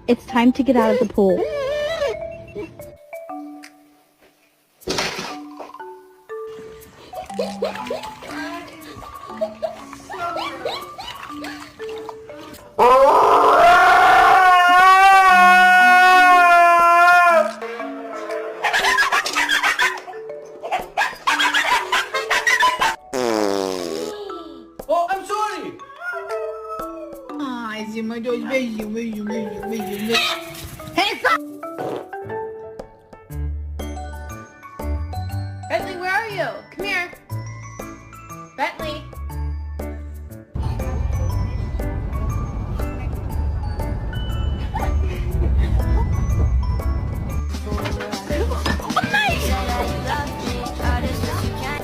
It's time to get out of the pool. Oh, I'm sorry. Ai, zi, dois beijinhos, beijinho, beijinho, beijinho, beijinho. Bentley, where are you? Come here. Bentley.